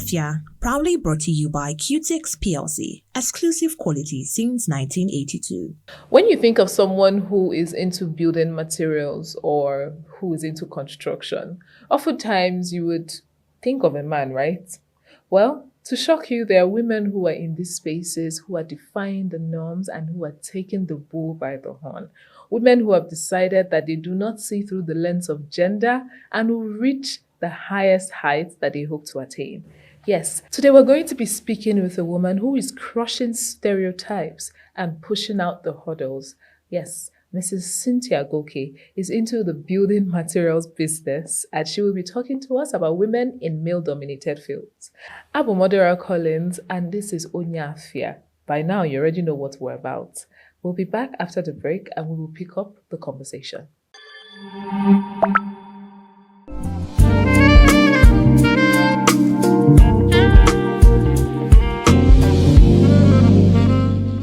Afia, proudly brought to you by Qtix PLC, exclusive quality since 1982. When you think of someone who is into building materials or who is into construction, oftentimes you would think of a man, right? Well, to shock you, there are women who are in these spaces who are defying the norms and who are taking the bull by the horn. Women who have decided that they do not see through the lens of gender and will reach the highest heights that they hope to attain. Yes, today we're going to be speaking with a woman who is crushing stereotypes and pushing out the hurdles. Yes, Mrs. Cynthia Goke is into the building materials business, and she will be talking to us about women in male-dominated fields. I'm Modera Collins, and this is Onye Afia. By now, you already know what we're about. We'll be back after the break, and we will pick up the conversation.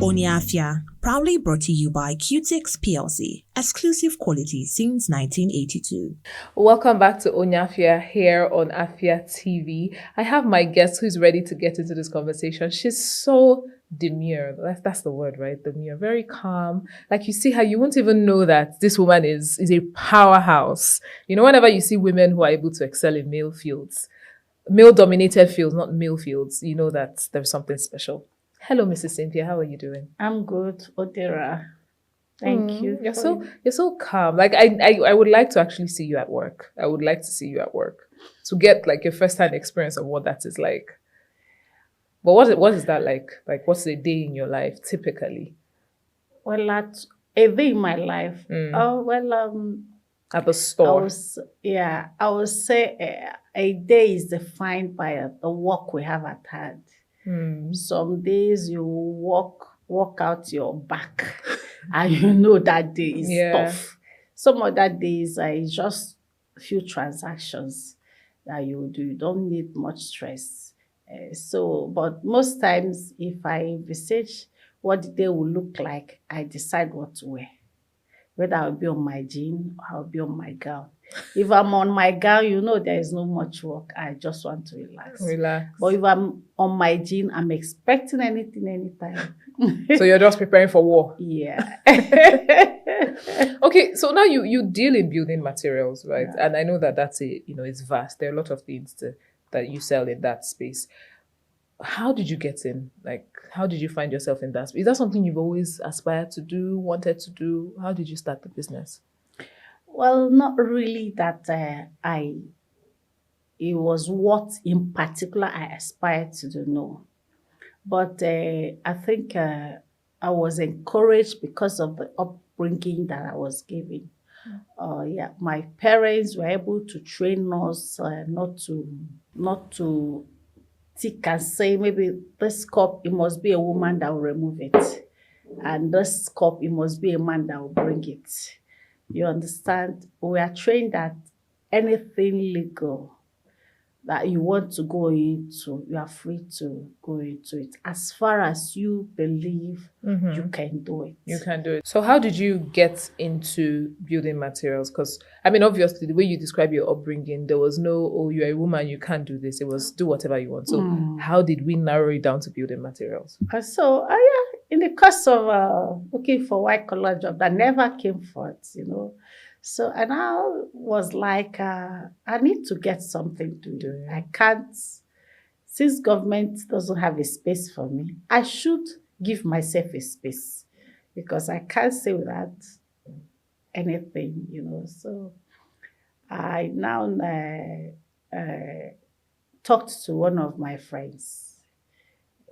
Onye Afia, proudly brought to you by Qtix PLC, exclusive quality since 1982. Welcome back to Onye Afia here on Afia TV. I have my guest who's ready to get into this conversation. She's so demure. That's the word, right? Demure. Very calm. Like you see her, you won't even know that this woman is a powerhouse. You know, whenever you see women who are able to excel in male fields, male-dominated fields, not male fields, you know that there's something special. Hello, Mrs. Cynthia. How are you doing? I'm good, Odera. Thank you. You're so calm. Like I would like to actually see you at work. I would like to see you at work to get like your first-hand experience of what that is like. But what is that like? Like, what's a day in your life typically? Well, at a day in my life. At the store. I would say a day is defined by the work we have at hand. Some days you walk out your back and you know that day is tough. Some other days it's just a few transactions that you do. You don't need much stress. But most times if I envisage what the day will look like, I decide what to wear. Whether I'll be on my jean or I'll be on my gown. If I'm on my gown, you know there is no much work. I just want to relax. But if I'm on my jean, I'm expecting anything, anytime. So you're just preparing for war? Yeah. Okay, so now you deal in building materials, right? Yeah. And I know that that's it's vast. There are a lot of things that you sell in that space. How did you get in? Like, how did you find yourself in that space? Is that something you've always aspired to do, wanted to do? How did you start the business? Well, not really that it was what in particular I aspired to do, no. But I think I was encouraged because of the upbringing that I was given. My parents were able to train us not to think and say, maybe this cup, it must be a woman that will remove it. And this cup, it must be a man that will bring it. You understand? We are trained that anything legal that you want to go into, you are free to go into it. As far as you believe you can do it. You can do it. So how did you get into building materials? Because, I mean, obviously, the way you describe your upbringing, there was no, oh, you're a woman, you can't do this. It was do whatever you want. So how did we narrow it down to building materials? In the course of looking for white-collar job, that never came forth, So, and I was like, I need to get something to do. I can't, since government doesn't have a space for me, I should give myself a space because I can't say without anything, So I now talked to one of my friends.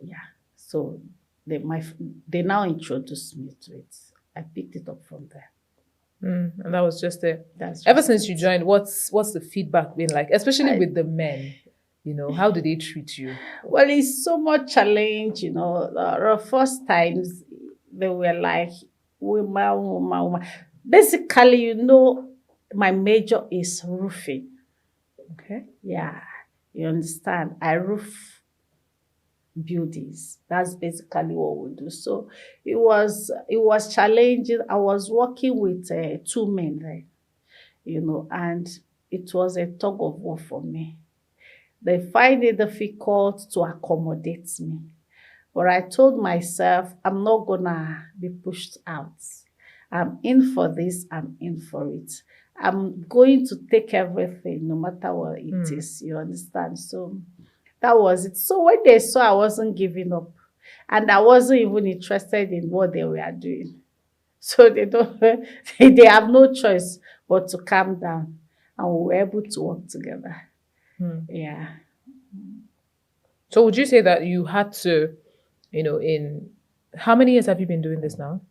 Yeah, so they now introduced me to it. I picked it up from there. And that was just it. Ever since you joined, what's the feedback been like, especially with the men? How do they treat you? Well, it's so much challenge. The first times they were like, woman. Basically, my major is roofing. Okay. Yeah, you understand. I roof buildings. That's basically what we do. So it was challenging. I was working with two men there, and it was a tug of war for me. They find it difficult to accommodate me. But I told myself, I'm not gonna be pushed out. I'm in for this, I'm in for it. I'm going to take everything, no matter what it is, you understand? So that was it. So when they saw I wasn't giving up, and I wasn't even interested in what they were doing, so they don't, they have no choice but to calm down, and we were able to work together. Yeah. So would you say that you had to, in how many years have you been doing this now?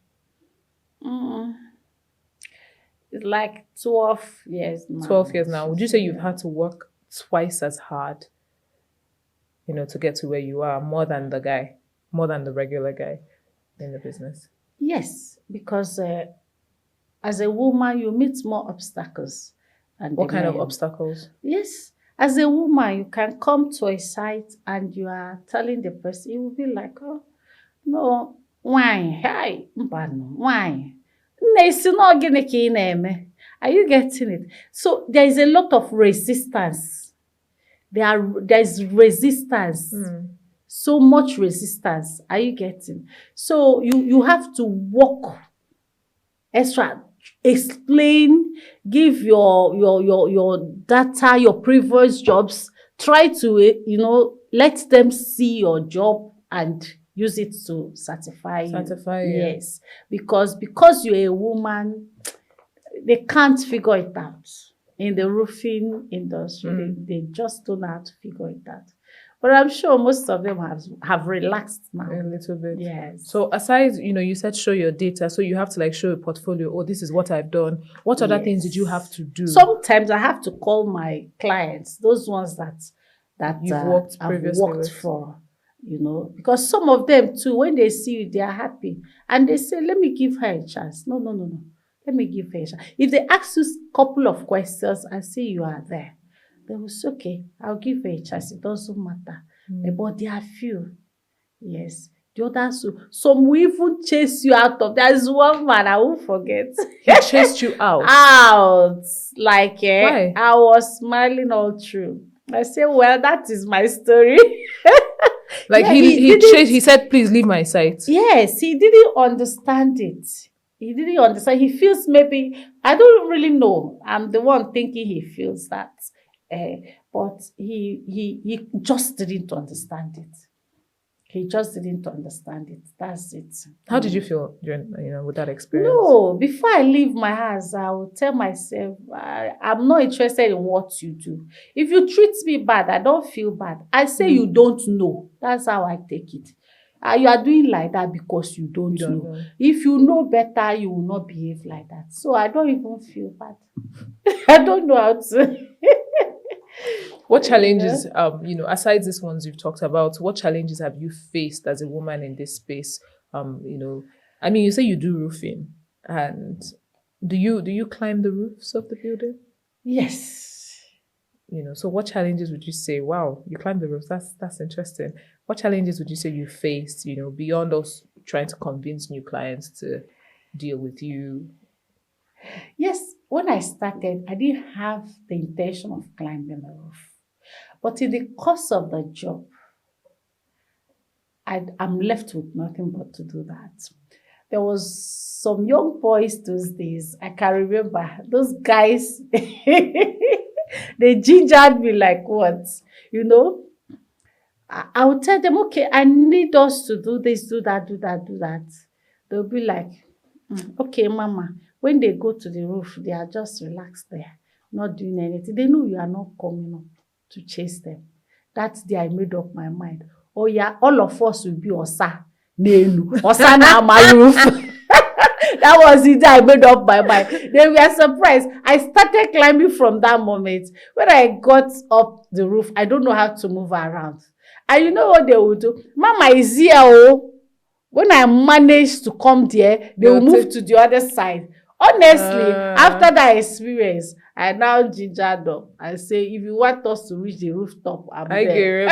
It's like 12 years now. 12 years now. Would you say you've had to work twice as hard, to get to where you are, more than the regular guy in the business? Yes, because as a woman, you meet more obstacles. And what kind of obstacles? Yes. As a woman, you can come to a site and you are telling the person, you will be like, oh, no, why? Hi, why? Are you getting it? So there is a lot of resistance. There's resistance. So much resistance. Are you getting? So you have to work extra, explain, give your data, your previous jobs, try to let them see your job and use it to certify you. Yes. Because you're a woman, they can't figure it out. In the roofing industry, they just don't know how to figure it out. But I'm sure most of them have relaxed now. A little bit. Yes. So aside, you said show your data. So you have to show a portfolio. Oh, this is what I've done. What other things did you have to do? Sometimes I have to call my clients, those ones that you've worked previously I've worked for, because some of them too, when they see you, they are happy. And they say, let me give her a chance. No. Let me give her a chance. If they ask you a couple of questions and see you are there, they will say, okay, I'll give her a chance. It doesn't matter. But there are few. Yes. The others, some will even chase you out of. There's one man I won't forget. He chased you out? Out. Why? I was smiling all through. I said, well, that is my story. He said, please leave my site. Yes, he didn't understand it. He didn't understand. He feels maybe, I don't really know. I'm the one thinking he feels that. But he just didn't understand it. He just didn't understand it. That's it. How did you feel during, with that experience? No, before I leave my house, I will tell myself, I'm not interested in what you do. If you treat me bad, I don't feel bad. I say you don't know. That's how I take it. You are doing like that because you don't know. If you know better, you will not behave like that. So I don't even feel bad. I don't know how to. What challenges, aside these ones you've talked about, what challenges have you faced as a woman in this space? You say you do roofing, and do you climb the roofs of the building? Yes. So what challenges would you say? Wow, you climb the roofs. That's interesting. What challenges would you say you faced? Beyond us trying to convince new clients to deal with you. Yes, when I started, I didn't have the intention of climbing the roof. But in the course of the job, I'm left with nothing but to do that. There was some young boys those days, I can remember, those guys, they gingered me like what? I would tell them, okay, I need us to do this, do that. They'll be like, okay, mama. When they go to the roof, they are just relaxed there, not doing anything. They know you are not coming up to chase them. That's the I made up my mind. Oh yeah, all of us will be Osa. Nenu. Osa na my roof. That was it. I made up my mind. They were surprised. I started climbing from that moment. When I got up the roof, I don't know how to move around. And you know what they will do? Mama is here. Oh. When I managed to come there, they will move to the other side. Honestly, after that experience, I now gingered up and say, if you want us to reach the rooftop, I'm there.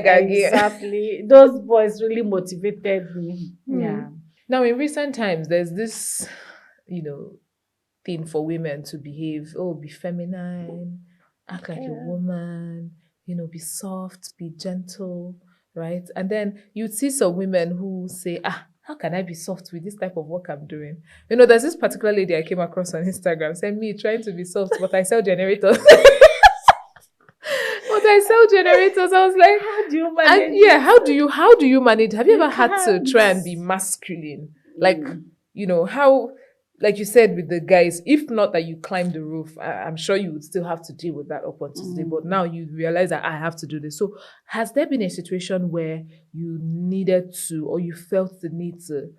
Exactly. Those boys really motivated me. Yeah. Now, in recent times, there's this, thing for women to behave, be feminine, act like a woman, be soft, be gentle, right? And then you'd see some women who say, how can I be soft with this type of work I'm doing? There's this particular lady I came across on Instagram saying, me trying to be soft, but I sell generators. But I sell generators. I was like, How do you manage? How do you manage? Have you ever had to can't. try and be masculine? Like, how, like you said with the guys, if not that you climb the roof, I'm sure you would still have to deal with that up until today. But now you realize that I have to do this. So has there been a situation where you needed to, or you felt the need to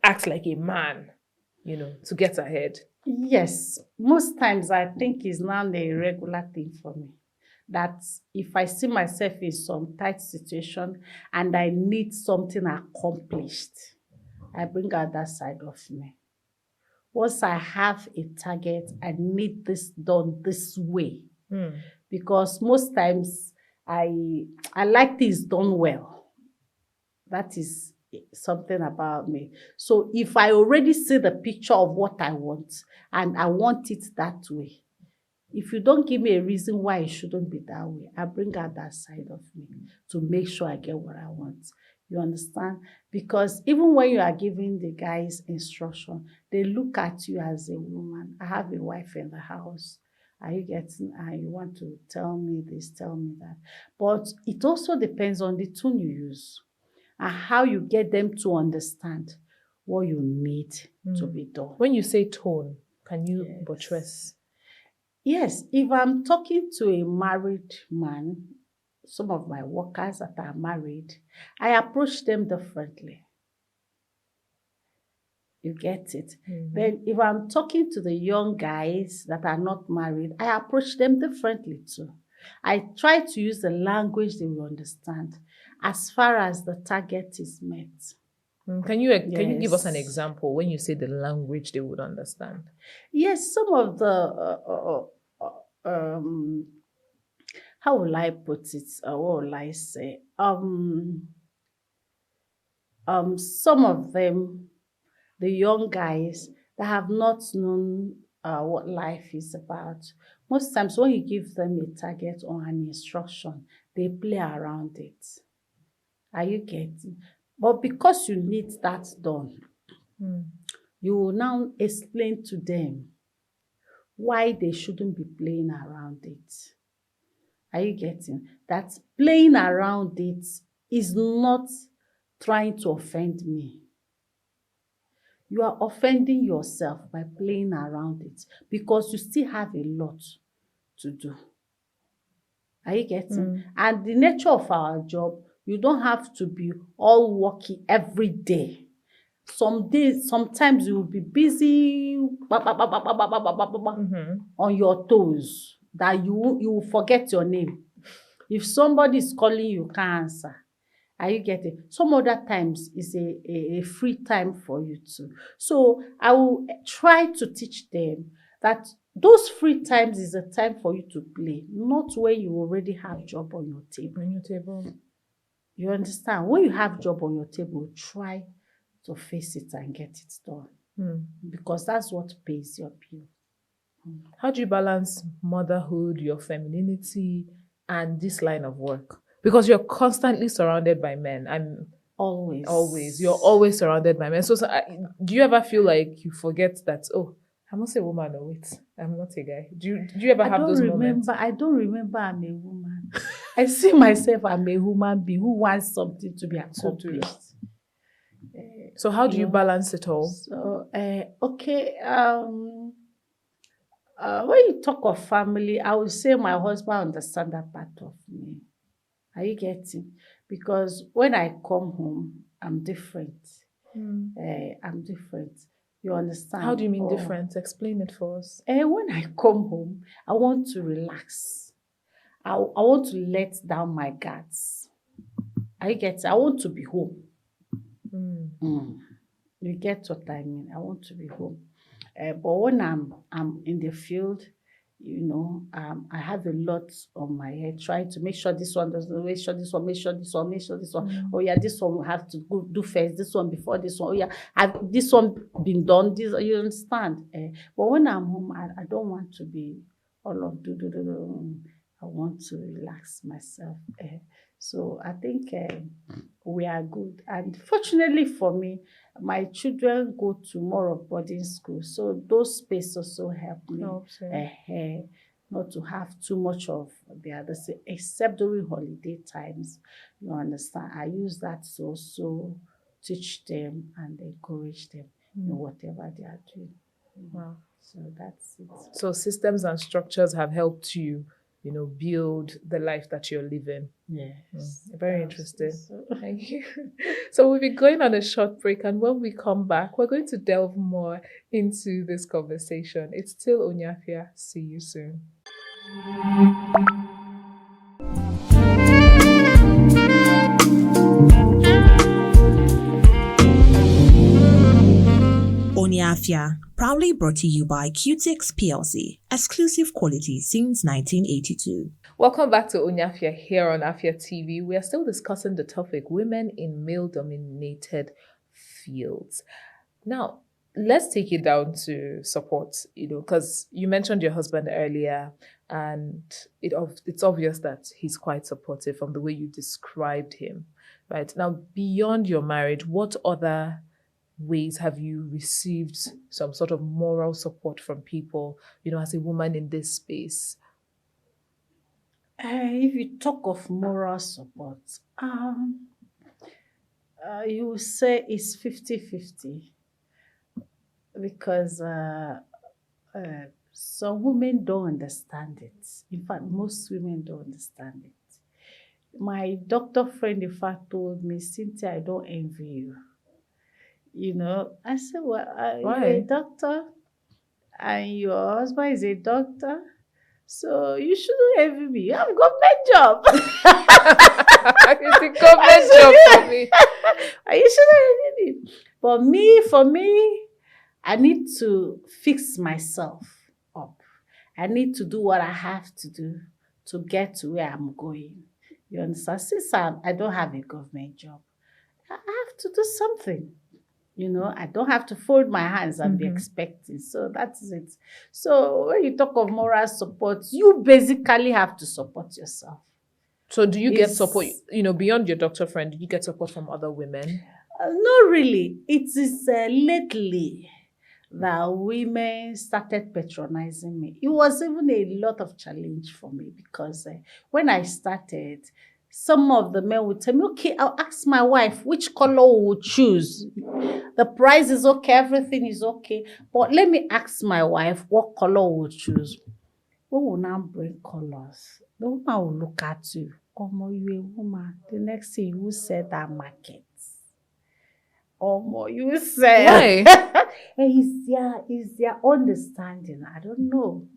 act like a man, to get ahead? Yes, most times I think it's now a regular thing for me. That if I see myself in some tight situation and I need something accomplished, I bring out that side of me. Once I have a target, I need this done this way. Because most times I like things done well. That is something about me. So if I already see the picture of what I want and I want it that way, if you don't give me a reason why it shouldn't be that way, I bring out that side of me to make sure I get what I want. You understand? Because even when you are giving the guys instruction, they look at you as a woman. I have a wife in the house. Are you getting, you want to tell me this, tell me that. But it also depends on the tone you use and how you get them to understand what you need to be done. When you say tone, can you buttress? Yes, if I'm talking to a married man, some of my workers that are married, I approach them differently. You get it? Then if I'm talking to the young guys that are not married, I approach them differently too. I try to use the language they will understand as far as the target is met. Can you give us an example when you say the language they would understand? Yes, some of the how will I put it? What will I say? Some of them, the young guys that have not known what life is about. Most times when you give them a target or an instruction, they play around it. Are you getting? But because you need that done, you will now explain to them why they shouldn't be playing around it. Are you getting? That playing around it is not trying to offend me. You are offending yourself by playing around it because you still have a lot to do. Are you getting? And the nature of our job, you don't have to be all working every day. Some days, sometimes you will be busy on your toes that you will forget your name. If somebody is calling you, can't answer. Are you getting? Some other times is a free time for you too. So I will try to teach them that those free times is a time for you to play, not when you already have job on your table. You understand? When you have job on your table, try to face it and get it done. Because that's what pays your bill. How do you balance motherhood, your femininity, and this line of work? Because you're constantly surrounded by men. Always. You're always surrounded by men. So do you ever feel like you forget that, I'm not a woman, or wait, I'm not a guy. Do you ever have those moments? I don't remember I'm a woman. I see myself, I'm a human being who wants something to be accomplished. So how do you balance it all? So, when you talk of family, I would say my husband understands that part of me. Are you getting? Because when I come home, I'm different. I'm different. You understand? How do you mean different? Explain it for us. When I come home, I want to relax. I want to let down my guards. I want to be home. You get what I mean? I want to be home. But when I'm in the field, I have a lot on my head, trying to make sure this one doesn't, make sure this one. Oh yeah, this one will have to go do first, this one before this one. Oh yeah, have this one been done? This, you understand? But when I'm home, I don't want to be all of do. I want to relax myself. So I think we are good. And fortunately for me, my children go to more of boarding school. So those spaces also help me not to have too much of the other, except during holiday times. You understand? I use that to also teach them and encourage them in whatever they are doing. Wow. So that's it. So systems and structures have helped you, build the life that you're living. Yes. Very interesting. So. Thank you. So we'll be going on a short break, and when we come back, we're going to delve more into this conversation. It's still Onye Afia. See you soon. Onye Afia, proudly brought to you by Qtix PLC, exclusive quality since 1982. Welcome back to Onye Afia here on Afia TV. We are still discussing the topic women in male-dominated fields. Now, let's take it down to support, because you mentioned your husband earlier, and it's obvious that he's quite supportive from the way you described him, right? Now, beyond your marriage, what other ways have you received some sort of moral support from people, as a woman in this space? If you talk of moral support, you will say it's 50-50 because some women don't understand it. In fact, most women don't understand it. My doctor friend, in fact, told me, Cynthia, I don't envy you. I said, well, you're a doctor and your husband is a doctor. So you shouldn't envy me. You have a government job. It's a government job for me. You shouldn't envy me. But for me, I need to fix myself up. I need to do what I have to do to get to where I'm going. You understand? Since I don't have a government job, I have to do something. I don't have to fold my hands and be expecting. So that's it. So when you talk of moral support, you basically have to support yourself. So do you get support, beyond your doctor friend, do you get support from other women? Not really. It is lately that women started patronizing me. It was even a lot of challenge for me because when I started, some of the men would tell me, okay, I'll ask my wife which color we will choose. The price is okay, everything is okay. But let me ask my wife what color we will choose. We will now bring colors. The woman will look at you. You a woman. The next thing you will sell that market. You will say. Why? Is their understanding. I don't know.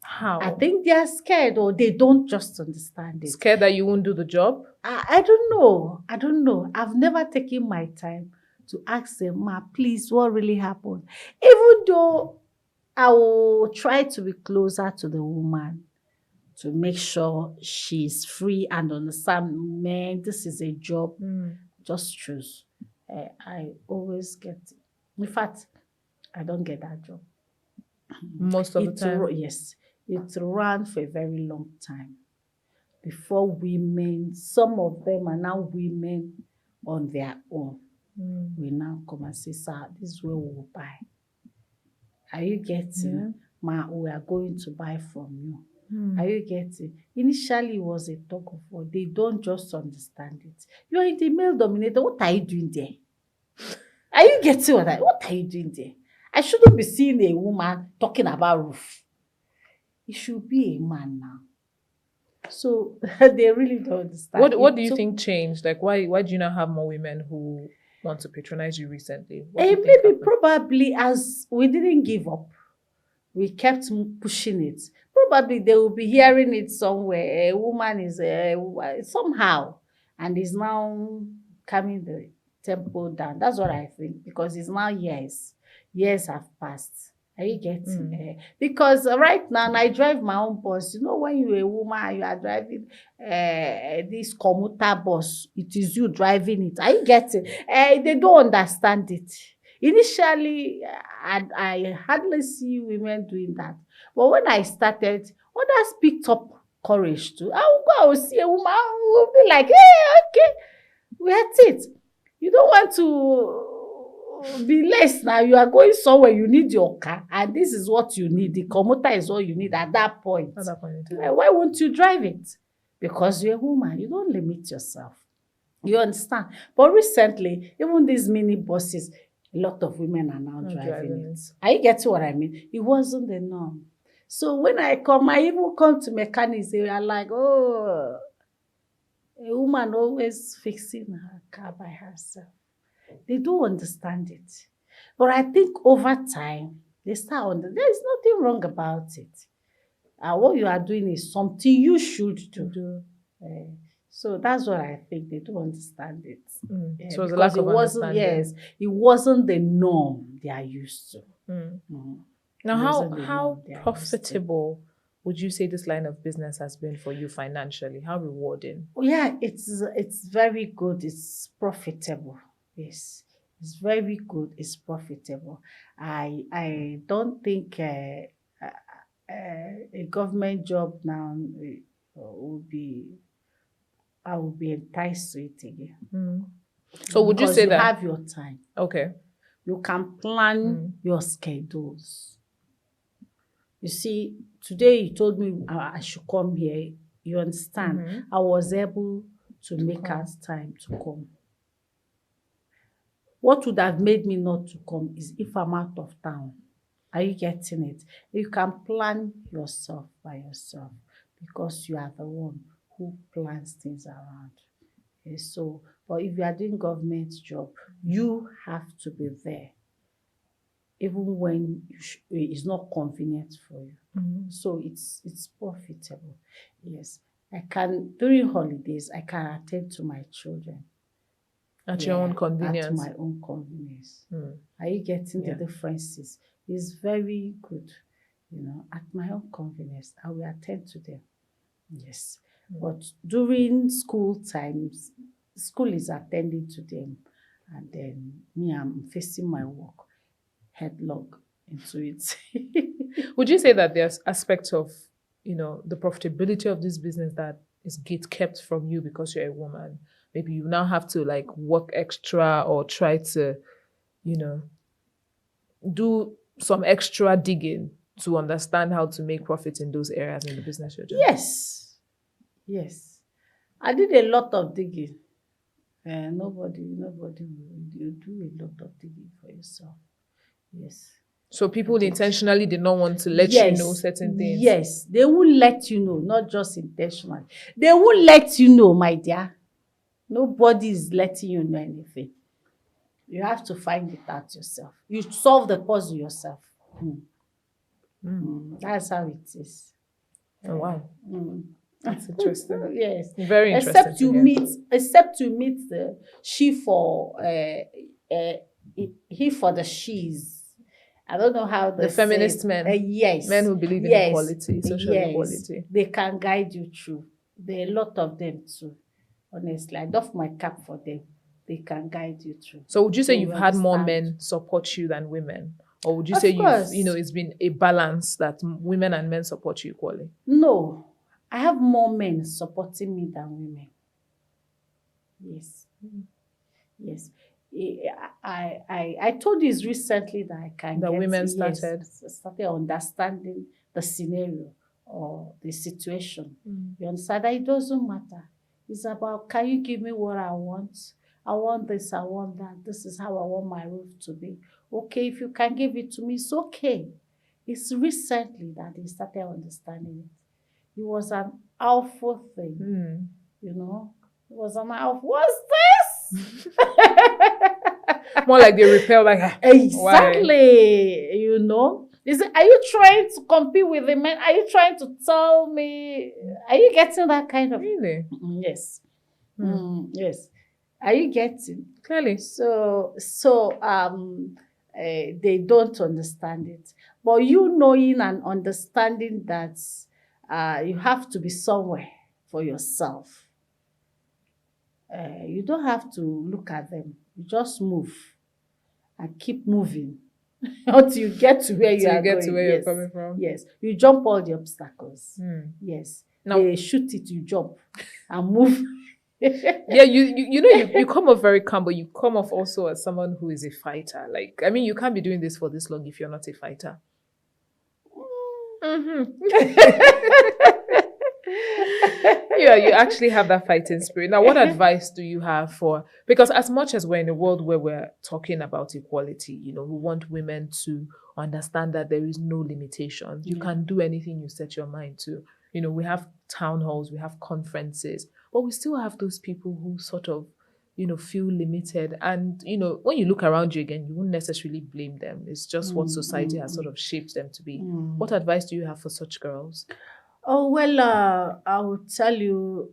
How? I think they are scared or they don't just understand it. Scared that you won't do the job? I don't know. I've never taken my time to ask them, Ma, please, what really happened? Even though I will try to be closer to the woman to make sure she's free and understand, man, this is a job. Just choose. I always get it. In fact, I don't get that job. Most of the time? Yes. It ran for a very long time before women, some of them are now women on their own. We now come and say, sir, this is where we will buy. Are you getting? Ma, we are going to buy from you. Are you getting? Initially, it was a talk of war. They don't just understand it. You are in the male dominator. What are you doing there? Are you getting what are you doing there? I shouldn't be seeing a woman talking about roof. It should be a man now. So they really don't understand. What do you think changed? Like why do you not have more women who want to patronize you recently? Maybe probably as we didn't give up. We kept pushing it. Probably they will be hearing it somewhere. A woman is somehow and is now coming the tempo down. That's what I think because it's now years. Years have passed. Are you getting? Because right now, I drive my own bus. When you're a woman, you are driving this commuter bus. It is you driving it. Are you getting? They don't understand it. Initially, I hardly see women doing that. But when I started, Others picked up courage too. I will go, I will see a woman, I will be like, hey, okay, we had it. You don't want to be less now. You are going somewhere, you need your car, and this is what you need. The commuter is what you need at that point. At that point in time. Why won't you drive it? Because you're a woman. You don't limit yourself. You understand? But recently, even these mini buses, a lot of women are now driving it. Are you getting what I mean? It wasn't the norm. So when I even come to mechanics, they are like, oh, a woman always fixing her car by herself. They don't understand it. But I think over time, they start there is nothing wrong about it. What you are doing is something you should do. So that's what I think. They don't understand it. So it's a lack of understanding. Yes, it wasn't the norm they are used to. Now, how profitable would you say this line of business has been for you financially? How rewarding? Yeah, it's very good. It's profitable. Yes, it's very good. It's profitable. I don't think a government job now I would be enticed to it again. So would you say that you have your time? Okay. You can plan your schedules. You see, today you told me I should come here. You understand? I was able to make out time to come. What would have made me not to come is if I'm out of town. Are you getting it? You can plan yourself by yourself because you are the one who plans things around. Okay, so, but if you are doing government job, you have to be there, even when it's not convenient for you. So it's profitable. Yes, I can during holidays I can attend to my children at your own convenience. At my own convenience. Are you getting the differences? It's very good, at my own convenience. I will attend to them. Yes. But during school times, school is attending to them. And then me, I'm facing my work headlong into it. Would you say that there's aspects of, the profitability of this business that is kept from you because you're a woman? Maybe you now have to work extra or try to, do some extra digging to understand how to make profit in those areas in the business you're doing. Yes. I did a lot of digging. Nobody will you do a lot of digging for yourself. Yes. So people intentionally did not want to let you know certain things. Yes, they will let you know, not just intentionally. They will let you know, my dear. Nobody is letting you know anything. You have to find it out yourself. You solve the puzzle yourself. That's how it is. Oh, wow. That's interesting. Yes. Very interesting. Except you meet the she for he for the she's. I don't know how the feminist men. Yes. Men who believe in equality, social equality. They can guide you through. There are a lot of them too. Honestly, I doff my cap for them. They can guide you through. So would you say you've had more men support you than women? Or would you say it's been a balance that women and men support you equally? No. I have more men supporting me than women. Yes. Yes. I told you recently that I can the women started understanding the scenario or the situation. You understand that it doesn't matter. It's about, can you give me what I want? I want this, I want that. This is how I want my roof to be. Okay, if you can give it to me, it's okay. It's recently that they started understanding it. It was an awful thing. It was an awful, what's this? More like they repel, exactly. Are you trying to compete with the men? Are you trying to tell me? Are you getting that kind of? Really? Yes. Yes. Are you getting? Clearly. So they don't understand it. But you knowing and understanding that you have to be somewhere for yourself. You don't have to look at them. You just move and keep moving. until you get to where you Till are you get going. to where Yes. you're coming from. Yes, you jump all the obstacles. Yes, Now- they shoot it, you jump and move. Yeah, you come off very calm, but you come off also as someone who is a fighter. Like, I mean, you can't be doing this for this long if you're not a fighter. Yeah, you actually have that fighting spirit. Now, what advice do you have for, because as much as we're in a world where we're talking about equality, we want women to understand that there is no limitation. You can do anything you set your mind to. We have town halls, we have conferences, but we still have those people who sort of, feel limited. And, when you look around you again, you won't necessarily blame them. It's just what society has sort of shaped them to be. What advice do you have for such girls? Oh, well, I will tell you,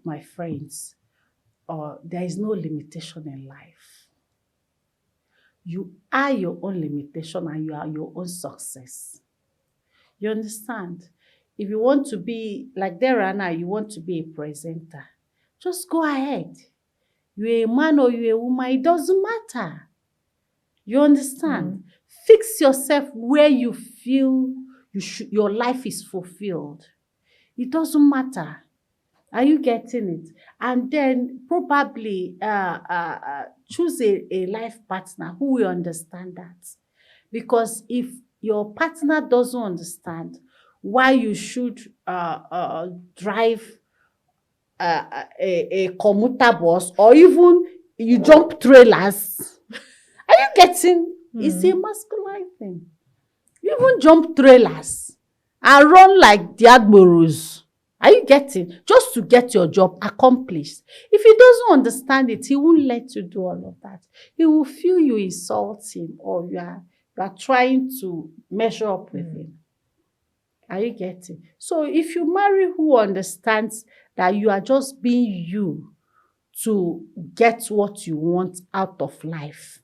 my friends, there is no limitation in life. You are your own limitation and you are your own success. You understand? If you want to be, like Derana, you want to be a presenter, just go ahead. You're a man or you're a woman, it doesn't matter. You understand? Fix yourself where you feel your life is fulfilled. It doesn't matter. Are you getting it? And then probably choose a life partner who will understand that. Because if your partner doesn't understand why you should drive a commuter bus or even you jump trailers, are you getting? It's a masculine thing. You even jump trailers and run like the admirals. Are you getting? Just to get your job accomplished. If he doesn't understand it, he won't let you do all of that. He will feel you insult him or you are trying to measure up with him. Are you getting? So if you marry who understands that you are just being you to get what you want out of life,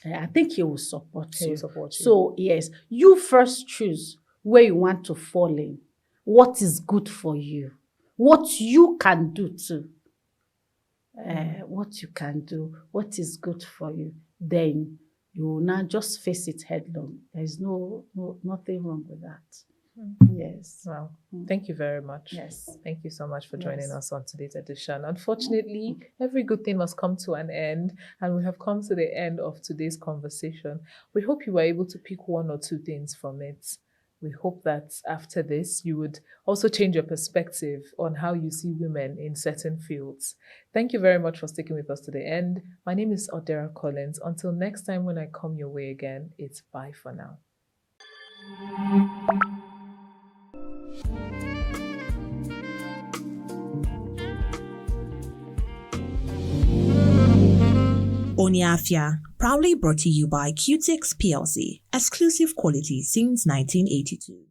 I think he will support you. He will support you. So yes, you first choose where you want to fall in. What is good for you? What you can do too. What you can do. What is good for you. Then you will now just face it headlong. There is nothing wrong with that. Yes. Wow. Thank you very much. Yes. Thank you so much for joining us on today's edition. Unfortunately, every good thing must come to an end, and we have come to the end of today's conversation. We hope you were able to pick one or two things from it. We hope that after this, you would also change your perspective on how you see women in certain fields. Thank you very much for sticking with us to the end. My name is Odera Collins. Until next time when I come your way again, it's bye for now. Onye Afia, proudly brought to you by Qtix PLC, exclusive quality since 1982.